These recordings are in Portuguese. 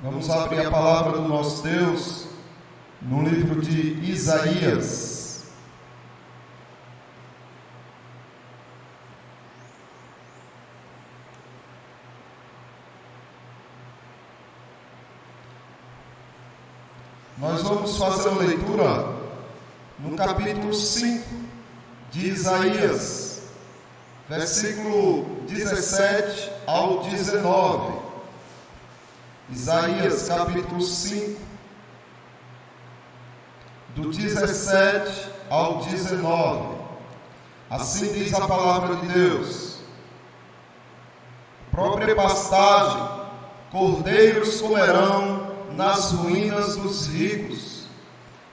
Vamos abrir a palavra do nosso Deus no livro de Isaías. Nós vamos fazer a leitura no capítulo 5 de Isaías, versículo 17 ao 19. Isaías capítulo 5, do 17 ao 19. Assim diz a palavra de Deus: própria pastagem, cordeiros comerão nas ruínas dos ricos.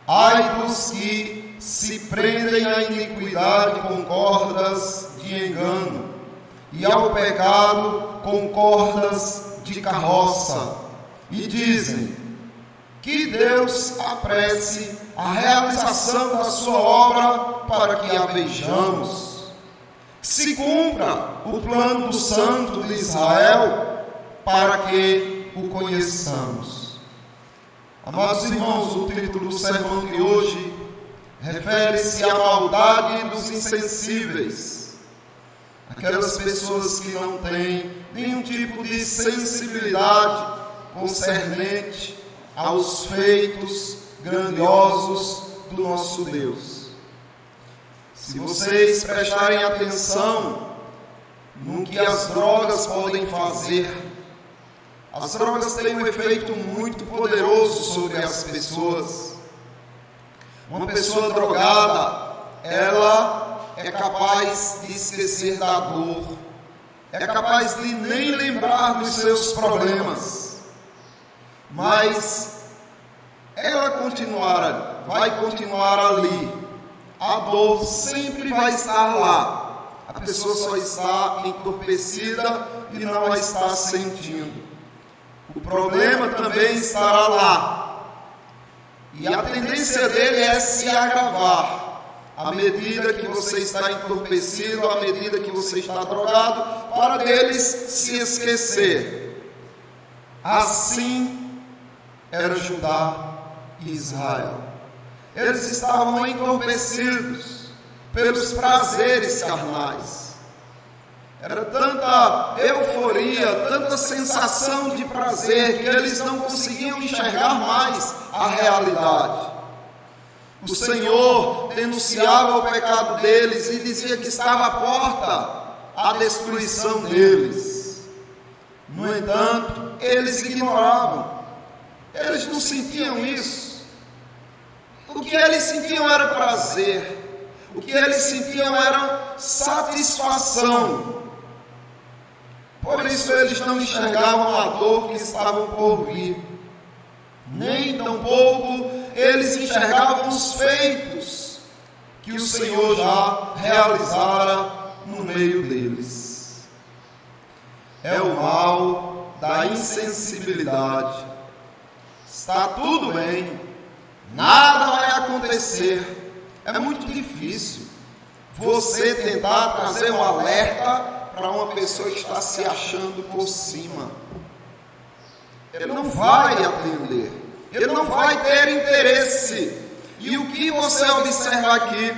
Ai dos que se prendem à iniquidade com cordas de engano, e ao pecado com cordas de carroça. E dizem: que Deus apresse a realização da sua obra para que a vejamos. Que se cumpra o plano do Santo de Israel para que o conheçamos. Amados irmãos, o título do sermão de hoje refere-se à maldade dos insensíveis. Aquelas pessoas que não têm nenhum tipo de sensibilidade concernente aos feitos grandiosos do nosso Deus. Se vocês prestarem atenção no que as drogas podem fazer, as drogas têm um efeito muito poderoso sobre as pessoas. Uma pessoa drogada, ela é capaz de esquecer da dor, é capaz de nem lembrar dos seus problemas. Mas ela vai continuar ali. A dor sempre vai estar lá. A pessoa só está entorpecida e não a está sentindo. O problema também estará lá. E a tendência dele é se agravar. À medida que você está entorpecido, à medida que você está drogado, para deles se esquecer. Assim era Judá e Israel. Eles estavam entorpecidos pelos prazeres carnais. Era tanta euforia, tanta sensação de prazer, que eles não conseguiam enxergar mais a realidade. O Senhor denunciava o pecado deles e dizia que estava à porta a destruição deles. No entanto, eles ignoravam. Eles não sentiam isso. O que eles sentiam era prazer. O que eles sentiam era satisfação. Por isso eles não enxergavam a dor que estavam por vir. Nem tampouco eles enxergavam os feitos que o Senhor já realizara no meio deles. É o mal da insensibilidade. Está tudo bem, nada vai acontecer. É muito difícil você tentar trazer um alerta para uma pessoa que está se achando por cima. Ele não vai atender, ele não vai ter interesse. E o que você observa aqui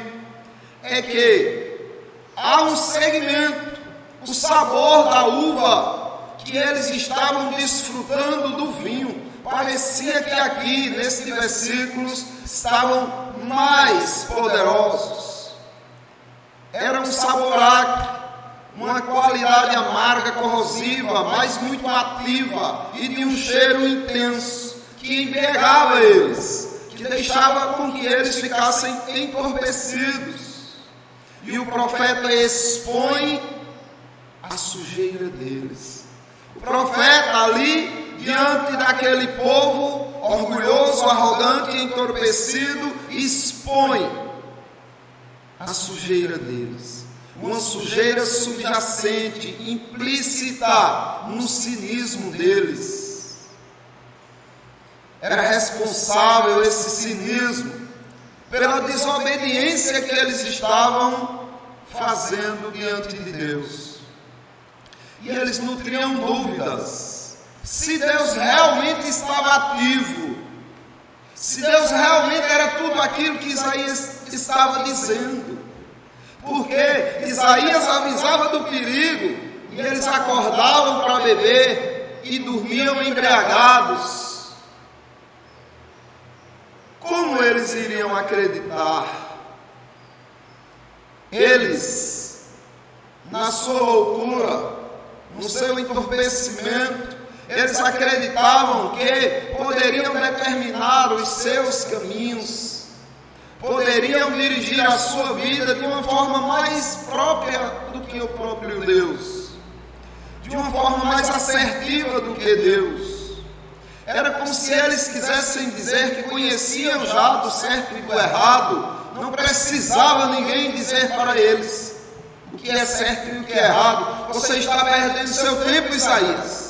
é que há um segmento, o sabor da uva, que eles estavam desfrutando do vinho. Parecia que aqui, nesses versículos, estavam mais poderosos. Era um sabor acre, uma qualidade amarga, corrosiva, mas muito ativa e de um cheiro intenso, que embriagava eles, que deixava com que eles ficassem entorpecidos. E o profeta expõe a sujeira deles. O profeta ali, diante daquele povo orgulhoso, arrogante e entorpecido, expõe a sujeira deles. Uma sujeira subjacente, implícita no cinismo deles. Era responsável esse cinismo pela desobediência que eles estavam fazendo diante de Deus. E eles nutriam dúvidas se Deus realmente estava ativo, se Deus realmente era tudo aquilo que Isaías estava dizendo. Porque Isaías avisava do perigo e eles acordavam para beber e dormiam embriagados. Como eles iriam acreditar? Eles, na sua loucura, no seu entorpecimento, eles acreditavam que poderiam determinar os seus caminhos, poderiam dirigir a sua vida de uma forma mais própria do que o próprio Deus, de uma forma mais assertiva do que Deus. Era como se eles quisessem dizer que conheciam já do certo e do errado, não precisava ninguém dizer para eles o que é certo e o que é errado. Você está perdendo seu tempo, Isaías.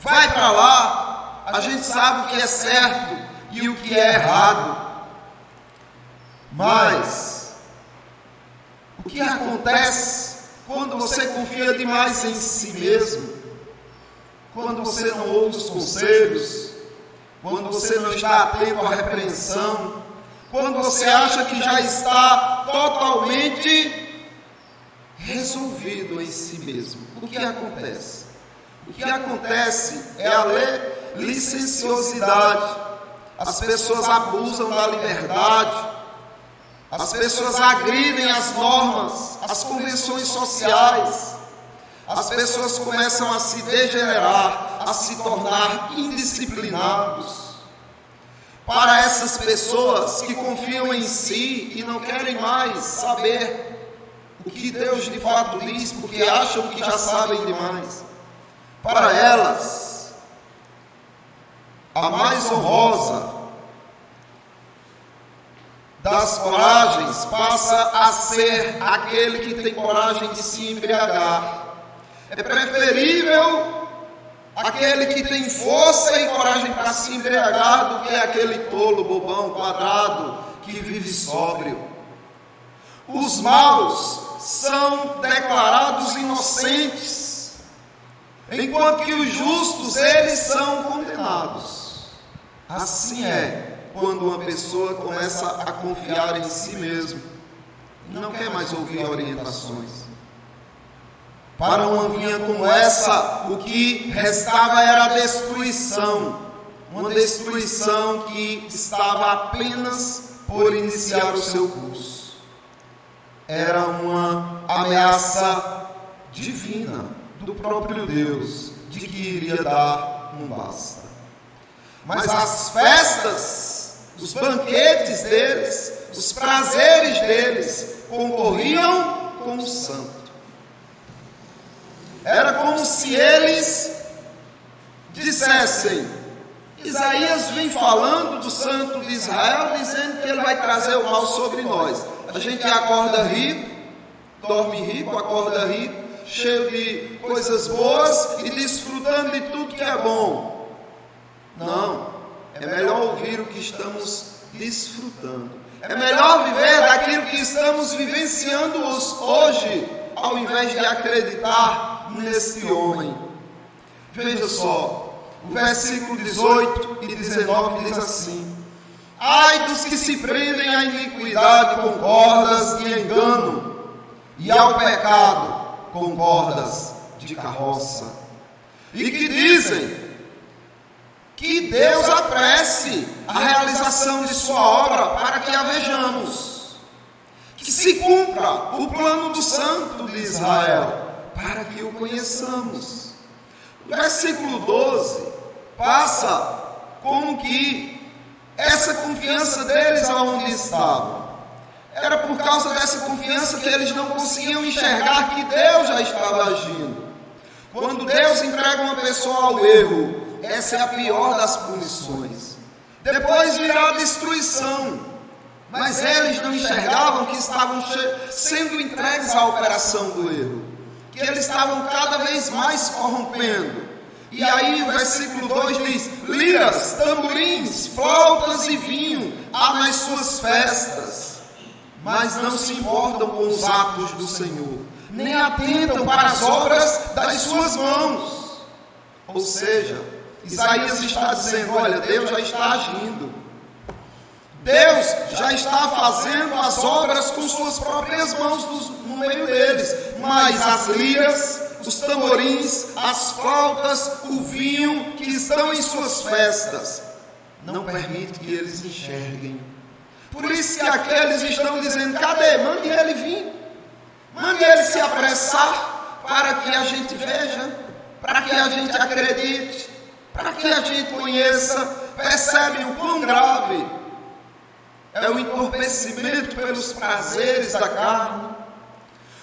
Vai para lá, a gente sabe o que é certo e o que é errado. Mas o que acontece quando você confia demais em si mesmo? Quando você não ouve os conselhos? Quando você não está atento à repreensão? Quando você acha que já está totalmente resolvido em si mesmo? O que acontece? O que acontece é a licenciosidade. As pessoas abusam da liberdade. As pessoas agridem as normas, as convenções sociais. As pessoas começam a se degenerar, a se tornar indisciplinados. Para essas pessoas que confiam em si e não querem mais saber o que Deus de fato diz, porque acham que já sabem demais. Para elas, a mais honrosa das coragens passa a ser aquele que tem coragem de se embriagar. É preferível aquele que tem força e coragem para se embriagar do que aquele tolo, bobão, quadrado, que vive sóbrio. Os maus são declarados inocentes, enquanto que os justos, eles são condenados. Assim é quando uma pessoa começa a confiar em si mesmo e não quer mais ouvir orientações. Para uma vinha como essa, o que restava era a destruição. Uma destruição que estava apenas por iniciar o seu curso. Era uma ameaça divina do próprio Deus, de que iria dar um basta. Mas as festas, os banquetes deles, os prazeres deles, concorriam com o santo. Era como se eles dissessem: Isaías vem falando do santo de Israel, dizendo que ele vai trazer o mal sobre nós. A gente acorda rico, dorme rico, acorda rico, cheio de coisas boas e desfrutando de tudo que é bom. Não, é melhor ouvir o que estamos desfrutando. É melhor viver daquilo que estamos vivenciando hoje, ao invés de acreditar nesse homem. Veja só, o versículo 18 e 19 diz assim: ai dos que se prendem à iniquidade com cordas de engano, e ao pecado com cordas de carroça, e que dizem que Deus apresse a realização de sua obra para que a vejamos, que se cumpra o plano do santo de Israel, para que o conheçamos. O versículo 12 passa como que essa confiança deles aonde estavam. Era por causa dessa confiança que eles não conseguiam enxergar que Deus já estava agindo. Quando Deus entrega uma pessoa ao erro, essa é a pior das punições. Depois virá a destruição. Mas eles não enxergavam que estavam sendo entregues à operação do erro, que eles estavam cada vez mais corrompendo. E aí o versículo 2 diz: liras, tamborins, flautas e vinho há nas suas festas, mas não se importam com os atos do Senhor, nem atentam para as obras das suas mãos. Ou seja, Isaías está dizendo: olha, Deus já está agindo. Deus já está fazendo as obras com suas próprias mãos no meio deles. Mas as liras, os tamborins, as flautas, o vinho que estão em suas festas, não permite que eles enxerguem. Por isso que aqueles estão dizendo: cadê? Mande ele vir. Mande ele se apressar para que a gente veja, para que a gente acredite, para que a gente conheça. Percebe o quão grave é o entorpecimento pelos prazeres da carne.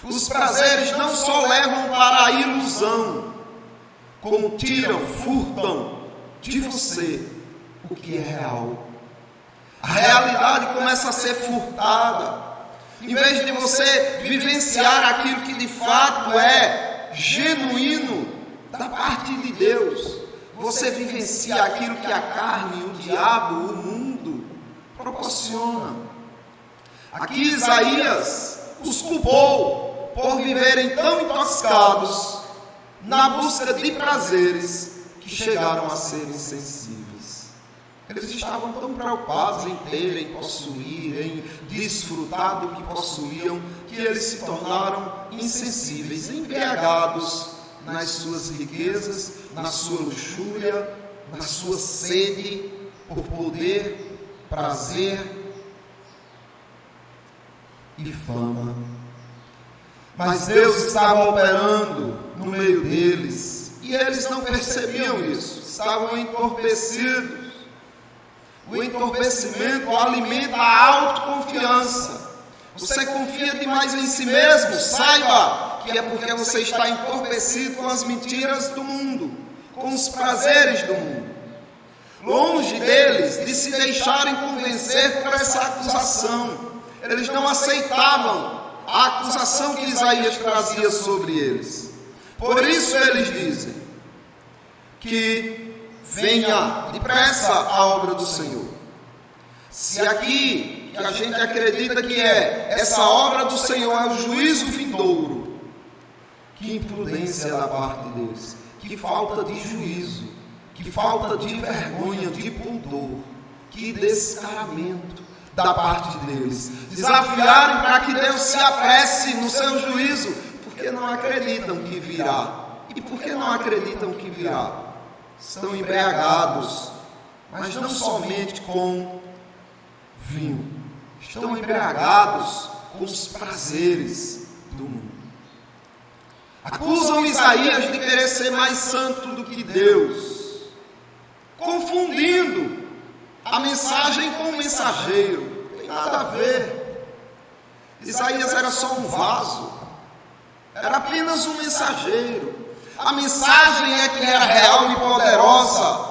Os prazeres não só levam para a ilusão, como tiram, furtam de você o que é real. A realidade começa a ser furtada. Em vez de você vivenciar aquilo que de fato é genuíno da parte de Deus, você vivencia aquilo que a carne, o diabo, o mundo proporciona. Aqui Isaías os culpou por viverem tão intoxicados na busca de prazeres que chegaram a ser insensíveis. Eles estavam tão preocupados em ter, em possuir, em desfrutar do que possuíam, que eles se tornaram insensíveis, embriagados nas suas riquezas, na sua luxúria, na sua sede por poder, prazer e fama. Mas Deus estava operando no meio deles e eles não percebiam isso, estavam entorpecidos. O entorpecimento alimenta a autoconfiança. Você confia demais em si mesmo, saiba que é porque você está entorpecido com as mentiras do mundo, com os prazeres do mundo. Longe deles de se deixarem convencer por essa acusação. Eles não aceitavam a acusação que Isaías trazia sobre eles. Por isso eles dizem que venha depressa a obra do Senhor. Se aqui que a gente acredita que essa obra do Senhor é o juízo vindouro, que imprudência da parte deles, que falta de juízo, que falta de vergonha, de pudor, que descaramento da parte deles. Desafiarem para que Deus se apresse no seu juízo, porque não acreditam que virá. E por que não acreditam que virá? Estão embriagados, mas não somente com vinho. Estão embriagados com os prazeres do mundo. Acusam Isaías de querer ser mais santo do que Deus, confundindo a mensagem com o mensageiro. Não tem nada a ver. Isaías era só um vaso, era apenas um mensageiro. A mensagem é que era real e poderosa.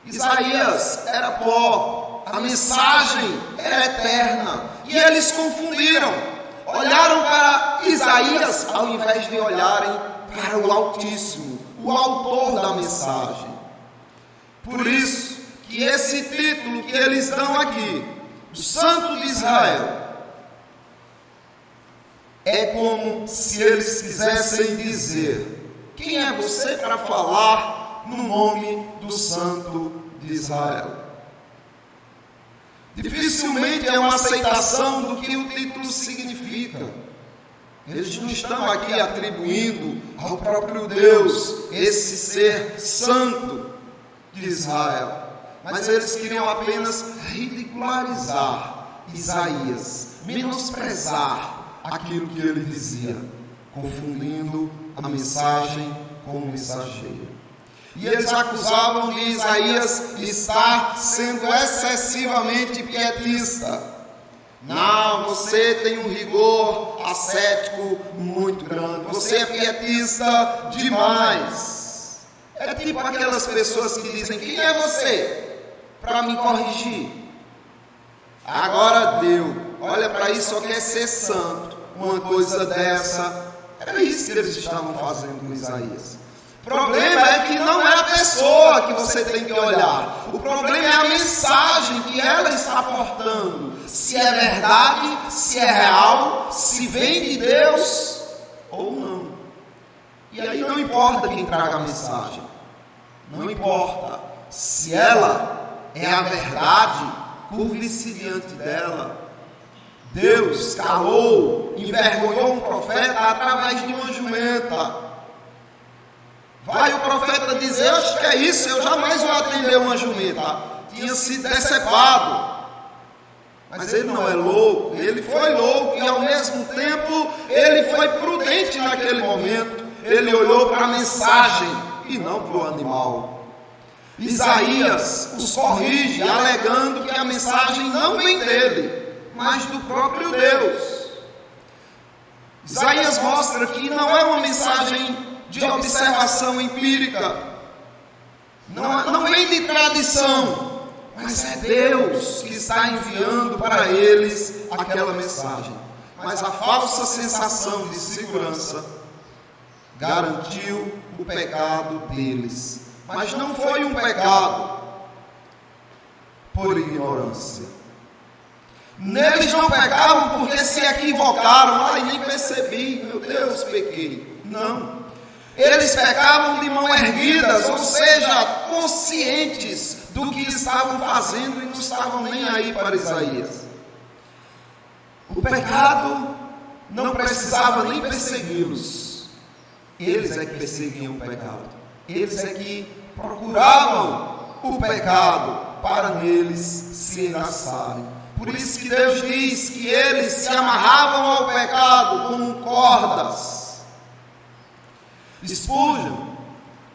Isaías era pó, a mensagem era eterna. E eles confundiram. Olharam para Isaías ao invés de olharem para o Altíssimo, o autor da mensagem. Por isso que esse título que eles dão aqui, o Santo de Israel, é como se eles quisessem dizer: quem é você para falar no nome do Santo de Israel? Dificilmente é uma aceitação do que o título significa. Eles não estão aqui atribuindo ao próprio Deus esse ser santo de Israel, mas eles queriam apenas ridicularizar Isaías, menosprezar aquilo que ele dizia, confundindo a mensagem com o mensageiro. E eles acusavam de Isaías estar sendo excessivamente pietista. Não, você tem um rigor ascético muito grande, você é pietista demais. É tipo aquelas pessoas que dizem: quem é você para me corrigir? Agora deu, olha para isso, só quer ser santo. Uma coisa dessa, era isso que eles estavam fazendo com Isaías. O problema é que não é a pessoa que você tem que olhar. O problema é a mensagem que ela está portando. Se é verdade, se é real, se vem de Deus ou não. E aí não importa quem traga a mensagem. Não importa se ela é a verdade, curve-se diante dela. Deus calou, envergonhou um profeta através de uma jumenta. Vai o profeta dizer: acho que é isso, eu jamais vou atender uma jumenta. Tinha sido decepado. Mas ele não é louco, ele foi louco e ao mesmo tempo ele foi prudente naquele momento. Ele olhou para a mensagem e não para o animal. Isaías os corrige, alegando que a mensagem não vem dele, mas do próprio Deus. Isaías mostra que não é uma mensagem de observação empírica, não vem de tradição, mas é Deus que está enviando para eles aquela mensagem. Mas a falsa sensação de segurança garantiu o pecado deles. Mas não foi um pecado por ignorância. Neles não pecavam porque se equivocaram. Nem percebi, meu Deus, pequei. Não. Eles pecavam de mãos erguidas, ou seja, conscientes do que estavam fazendo e não estavam nem aí para Isaías. O pecado não precisava nem persegui-los. Eles é que perseguiam o pecado. Eles é que procuravam o pecado para neles se enlaçarem. Por isso que Deus diz que eles se amarravam ao pecado com cordas. Spurgeon,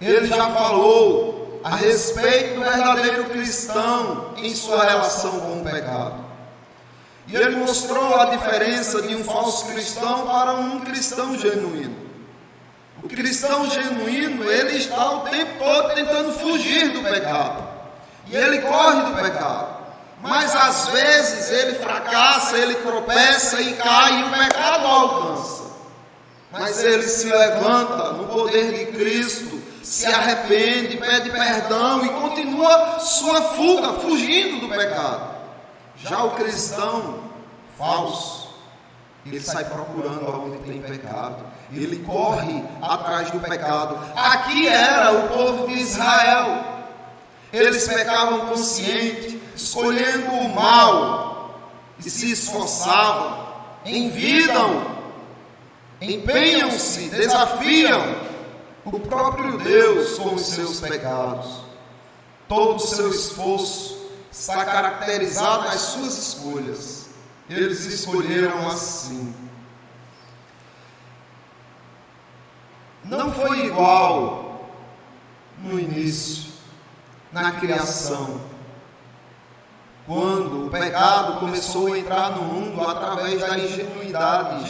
ele já falou a respeito do verdadeiro cristão em sua relação com o pecado. E ele mostrou a diferença de um falso cristão para um cristão genuíno. O cristão genuíno, ele está o tempo todo tentando fugir do pecado. E ele corre do pecado. Mas às vezes ele fracassa, ele tropeça e cai e o pecado alcança. Mas ele se levanta no poder de Cristo, se arrepende, pede perdão e continua sua fuga, fugindo do pecado. Já o cristão falso, ele sai procurando aonde tem pecado. Ele corre atrás do pecado. Aqui era o povo de Israel. Eles pecavam consciente, escolhendo o mal e se esforçavam, envidam, empenham-se, desafiam o próprio Deus com os seus pecados. Todo o seu esforço está caracterizado nas suas escolhas. Eles escolheram assim. Não foi igual no início, na criação, quando o pecado começou a entrar no mundo através da ingenuidade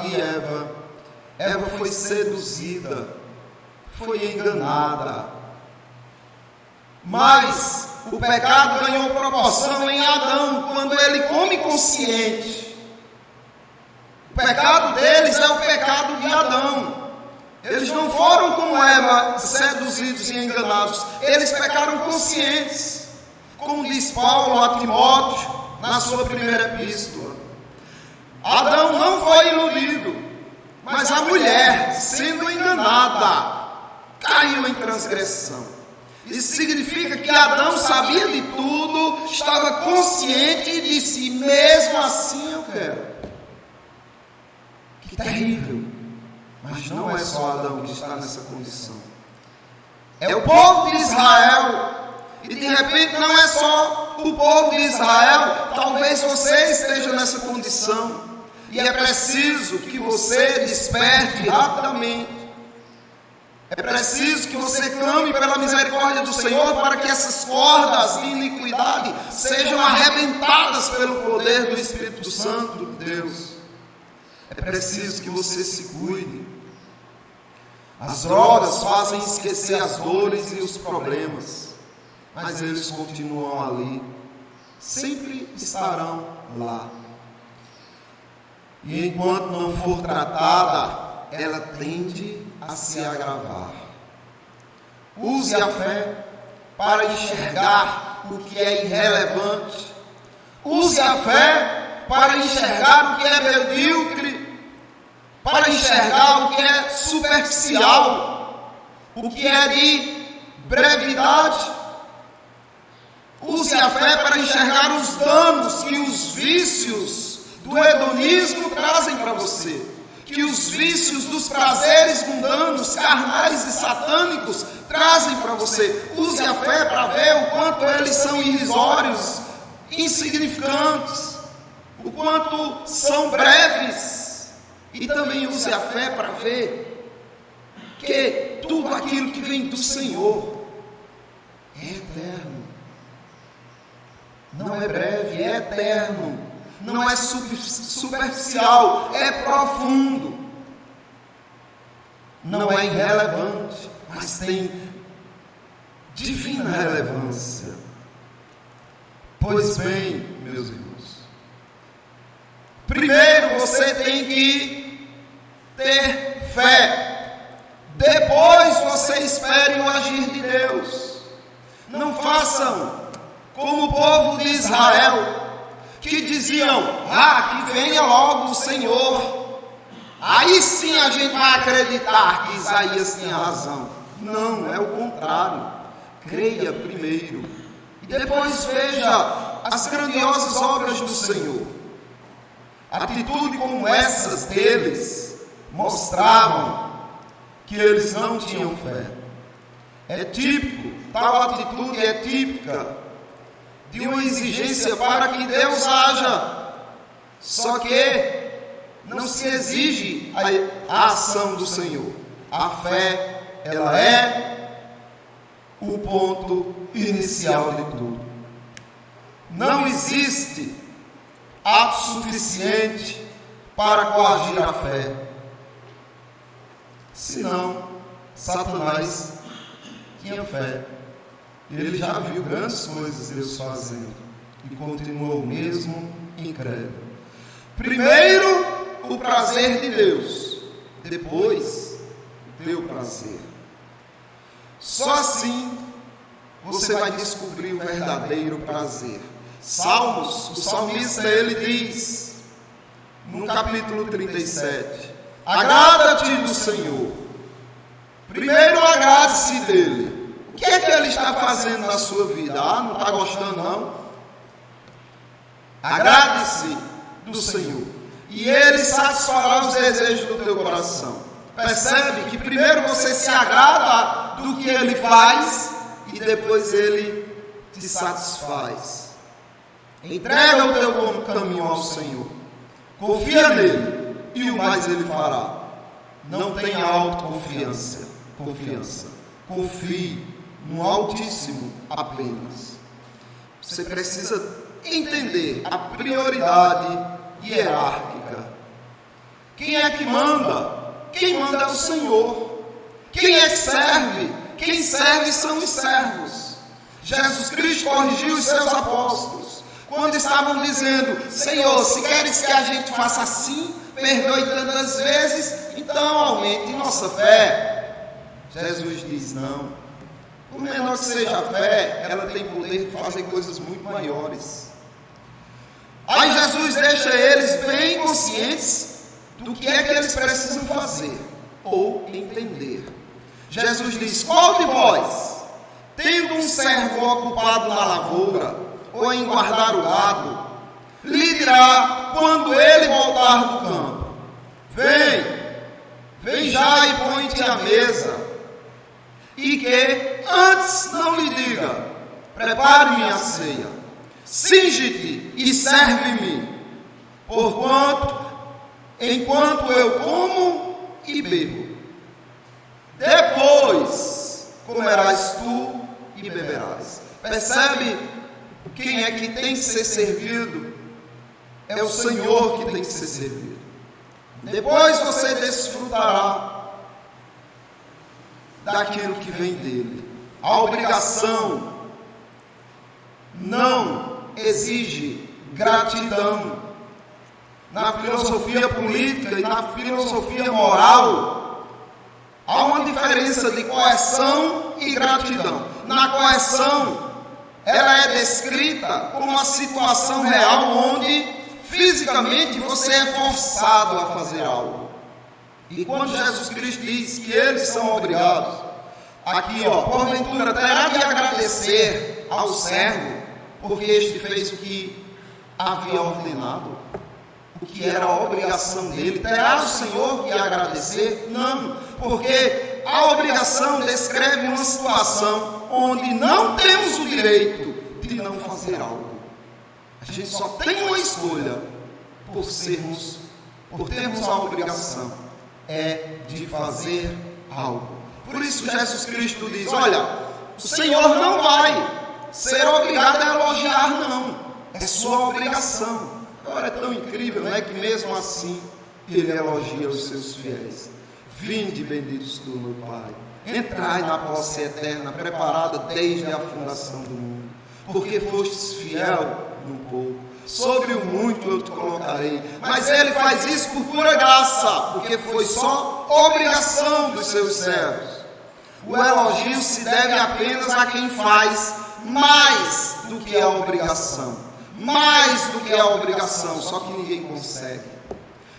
de Eva. Eva foi seduzida, foi enganada. Mas o pecado ganhou proporção em Adão, quando ele come consciente. O pecado deles é o pecado de Adão. Eles não foram como Eva, seduzidos e enganados. Eles pecaram conscientes. Como diz Paulo a Timóteo, na sua primeira epístola. Adão não foi iludido, mas a mulher, sendo enganada, caiu em transgressão. Isso significa que Adão sabia de tudo, estava consciente e disse: mesmo assim eu quero. Que terrível. Mas não é só Adão que está nessa condição. É o povo de Israel. E de repente não é só o povo de Israel. Talvez você esteja nessa condição. E é preciso que você desperte rapidamente. É preciso que você clame pela misericórdia do Senhor para que essas cordas de iniquidade sejam arrebentadas pelo poder do Espírito Santo de Deus. É preciso que você se cuide. As drogas fazem esquecer as dores e os problemas, mas eles continuam ali, sempre estarão lá. E enquanto não for tratada, ela tende a se agravar. Use a fé para enxergar o que é irrelevante. Use a fé para enxergar o que é medíocre, para enxergar o que é superficial, o que é de brevidade. Use a fé para enxergar os danos que os vícios do hedonismo trazem para você, que os vícios dos prazeres mundanos, carnais e satânicos trazem para você. Use a fé para ver o quanto eles são irrisórios, insignificantes, o quanto são breves. E também use a fé para ver que tudo aquilo que vem do Senhor é eterno. Não é breve, é eterno. Não é superficial, é profundo. Não é irrelevante, mas tem divina relevância. Pois bem, meus irmãos, primeiro você tem que ter fé. Depois você espere o agir de Deus. Não façam como o povo de Israel, que diziam: que venha logo o Senhor, aí sim a gente vai acreditar que Isaías tinha razão. Não, é o contrário. Creia primeiro e depois veja as grandiosas obras do Senhor. Atitude como essas deles mostravam que eles não tinham fé. É típico, tal atitude é típica de uma exigência para que Deus haja. Só que não se exige a ação do Senhor. A fé, ela é o ponto inicial de tudo. Não existe ato suficiente para coagir a fé. Senão, Satanás tinha fé. Ele já viu grandes coisas Deus fazendo e continuou mesmo incrédulo. Primeiro, o prazer de Deus. Depois, o teu prazer. Só assim você vai descobrir o verdadeiro prazer. Salmos, o salmista ele diz, no capítulo 37, agrada-te do Senhor. Primeiro agrade-se dele. O que é que ele está fazendo na sua vida? Não está gostando não? Agrade-se do Senhor e Ele satisfará os desejos do teu coração. Percebe que primeiro você se agrada do que Ele faz e depois Ele te satisfaz. Entrega o teu caminho ao Senhor. Confia nele e o mais Ele fará. Não tenha autoconfiança. Confie no Altíssimo apenas. Você precisa entender a prioridade hierárquica. Quem é que manda? Quem manda é o Senhor. Quem é que serve? Quem serve são os servos. Jesus Cristo corrigiu os seus apóstolos quando estavam dizendo: Senhor, se queres que a gente faça assim, perdoe tantas vezes, então aumente nossa fé. Jesus diz: não. Por menor que seja a fé, ela tem poder de fazer coisas muito maiores. Aí Jesus deixa eles bem conscientes do que é que eles precisam fazer ou entender. Jesus diz: qual de vós, tendo um servo ocupado na lavoura ou em guardar o gado, lhe dirá quando ele voltar do campo: vem já e põe-te à mesa, e que antes não lhe diga: prepare-me a ceia, cinge-te e serve-me, enquanto eu como e bebo. Depois comerás tu e beberás. Percebe? Quem é que tem que ser servido? É o Senhor que tem que ser servido. Depois você desfrutará daquilo que vem dele. A obrigação não exige gratidão. Na filosofia política e na filosofia moral, há uma diferença de coerção e gratidão. Na coerção, ela é descrita como uma situação real onde fisicamente você é forçado a fazer algo. E quando Jesus Cristo diz que eles são obrigados, aqui, ó, porventura terá de agradecer ao servo, porque este fez o que havia ordenado, o que era a obrigação dele. Terá o Senhor que agradecer? Não, porque a obrigação descreve uma situação onde não temos o direito de não fazer algo. A gente só tem uma escolha por termos a obrigação, é de fazer algo. Por isso Jesus Cristo diz, olha, o Senhor não vai ser obrigado a elogiar, não. É sua obrigação. Agora é tão incrível, não é, que mesmo assim ele elogia os seus fiéis. Vinde, benditos do meu Pai, entrai na posse eterna, preparada desde a fundação do mundo, porque fostes fiel no pouco, sobre o muito eu te colocarei. Mas ele faz isso por pura graça, porque foi só obrigação dos seus servos. O elogio se deve apenas a quem faz mais do que a obrigação. Mais do que a obrigação, só que ninguém consegue.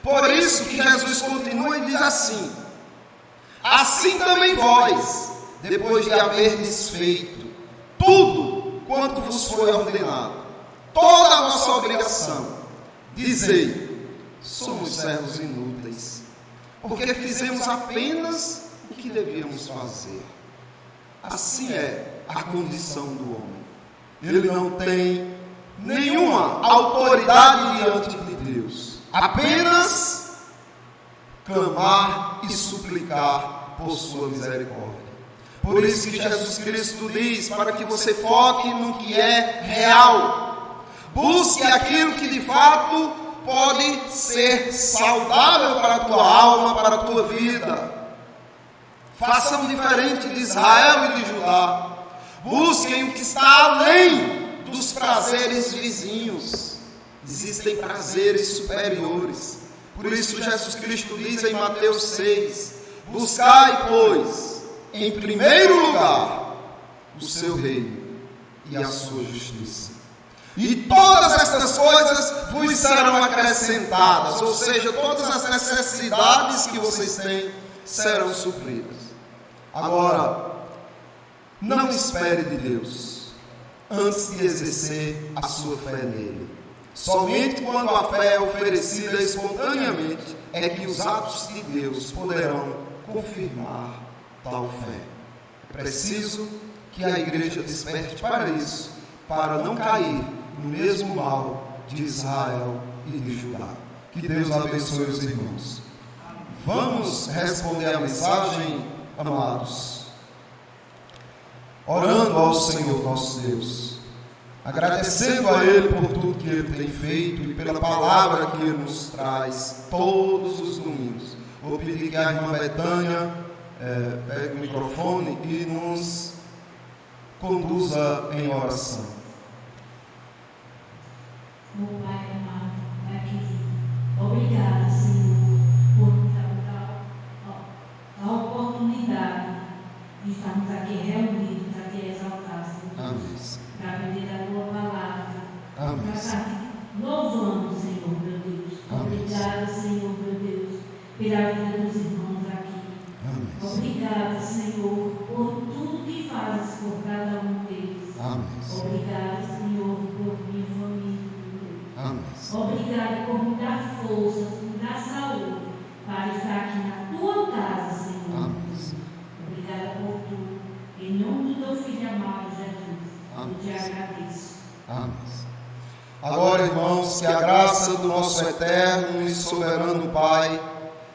Por isso que Jesus continua e diz assim: assim também vós, depois de haverdes feito tudo quanto vos foi ordenado, toda a vossa obrigação, dizei, somos servos inúteis, porque fizemos apenas o que devíamos fazer. Assim é a condição do homem. Ele não tem nenhuma autoridade diante de Deus, apenas clamar e suplicar por sua misericórdia. Por isso que Jesus Cristo diz, para que você foque no que é real, busque aquilo que de fato pode ser saudável para a tua alma, para a tua vida. Façam diferente de Israel e de Judá. Busquem o que está além dos prazeres vizinhos. Existem prazeres superiores. Por isso Jesus Cristo diz em Mateus 6, buscai, pois, em primeiro lugar o seu reino e a sua justiça, e todas estas coisas vos serão acrescentadas, ou seja, todas as necessidades que vocês têm serão supridas. Agora, não espere de Deus antes de exercer a sua fé nele. Somente quando a fé é oferecida espontaneamente é que os atos de Deus poderão confirmar tal fé. É preciso que a igreja desperte para isso, para não cair no mesmo mal de Israel e de Judá. Que Deus abençoe os irmãos. Vamos responder a mensagem, amados, orando ao Senhor nosso Deus, agradecendo a Ele por tudo que Ele tem feito e pela palavra que Ele nos traz todos os domingos. Vou pedir que a irmã Betânia pegue o microfone e nos conduza em oração. Meu Pai amado, aqui, obrigada, Senhor, por nos dar a oportunidade de estarmos aqui reunidos, aqui exaltados, para aprender a tua palavra, para estar louvando, Senhor, meu Deus. Obrigada, Senhor, meu Deus, pela vida dos irmãos aqui. Obrigada, Senhor, por tudo que fazes por cada um deles. Obrigada, Senhor, por minha família. Obrigada por me dar força, me dar saúde para estar aqui na tua casa, Senhor. Obrigada por tudo. Em nome do teu filho amado, Jesus, eu te agradeço. Agora, irmãos, que a graça do nosso eterno e soberano Pai,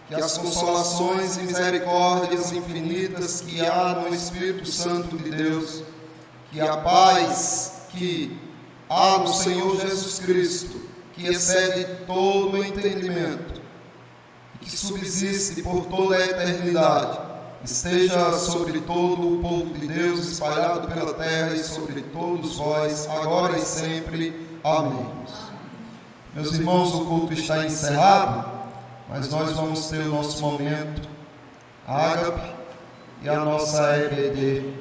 que as consolações e misericórdias infinitas que há no Espírito Santo de Deus, que a paz que há no Senhor Jesus Cristo, que excede todo o entendimento, e que subsiste por toda a eternidade, esteja sobre todo o povo de Deus espalhado pela terra e sobre todos vós, agora e sempre. Amém. Meus irmãos, o culto está encerrado, mas nós vamos ter o nosso momento ágape e a nossa EBD.